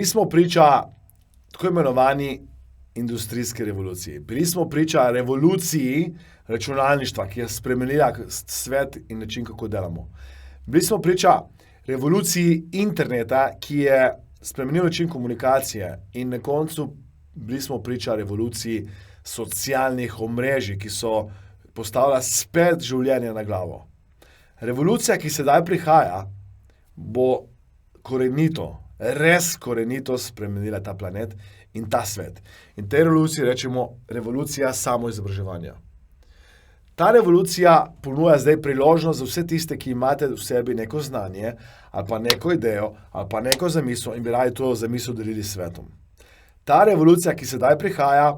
Bili smo priča tako imenovani industrijski revoluciji. Bili smo priča revoluciji računalništva, ki je spremenila svet in način, kako delamo. Bili smo priča revoluciji interneta, ki je spremenil način komunikacije, in na koncu bili smo priča revoluciji socialnih omrežij, ki so postavila spet življenje na glavo. Revolucija, ki sedaj prihaja, bo korenito, res korenito spremenila ta planet in ta svet. In tej revoluciji rečemo revolucija samoizobraževanja. Ta revolucija ponuja zdaj priložnost za vse tiste, ki imate v sebi neko znanje ali pa neko idejo ali pa neko zamisel in bi radi to zamisel delili s svetom. Ta revolucija, ki sedaj prihaja,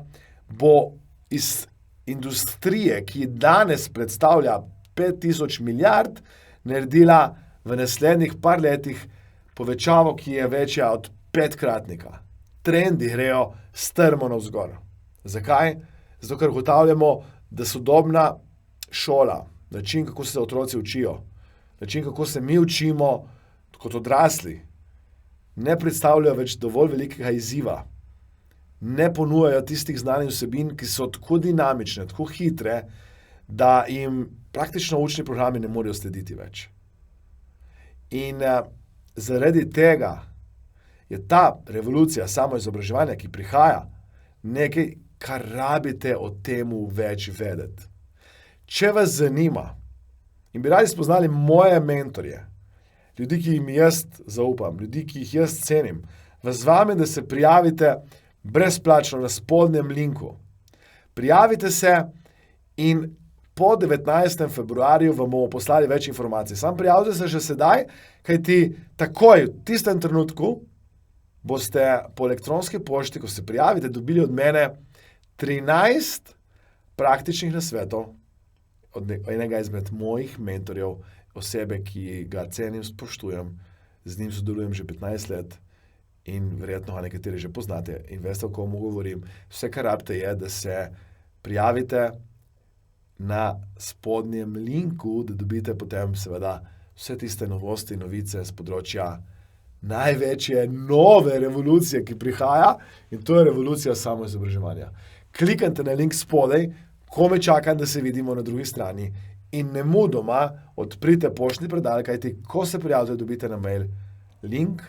bo iz industrije, ki danes predstavlja 5000 milijard, naredila v naslednjih par letih povečavo, ki je večja od 5-kratnika. Trendi grejo strmo navzgor. Zakaj? Zato, ker ugotavljamo, da sodobna šola, način, kako se otroci učijo, način, kako se mi učimo kot odrasli, ne predstavljajo več dovolj velikega izziva. Ne ponujajo tistih znanih vsebin, ki so tako dinamične, tako hitre, da jim praktično učni programi ne morejo slediti več. In zaradi tega je ta revolucija samoizobraževanja, ki prihaja, nekaj, kar rabite o temu več vedeti. Če vas zanima in bi radi spoznali moje mentorje, ljudi, ki jim jaz zaupam, ljudi, ki jih jaz cenim, vas vabim, da se prijavite brezplačno na spodnjem linku. Prijavite se in po 19. februarju vam bomo poslali več informacij. Samo prijavite se že sedaj, kajti takoj, v tistem trenutku, boste po elektronski pošti, ko se prijavite, dobili od mene 13 praktičnih nasvetov od enega izmed mojih mentorjev, osebe, ki ga cenim, spoštujem, z njim sodelujem že 15 let in verjetno ga nekateri že poznate in veste, o komu govorim. Vse, kar rabite, je, da se prijavite na spodnjem linku, da dobite potem seveda vse tiste novosti, novice z področja največje nove revolucije, ki prihaja, in to je revolucija samoizobraževanja. Kliknite na link spodaj, komaj čakam, da se vidimo na drugi strani in nemudoma odprite poštni predal, kajti ko se prijavite, dobite na mail link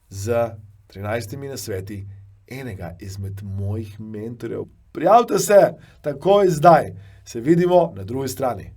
z 13 nasveti enega izmed mojih mentorjev. Prijavite se takoj zdaj. Se vidimo na drugi strani.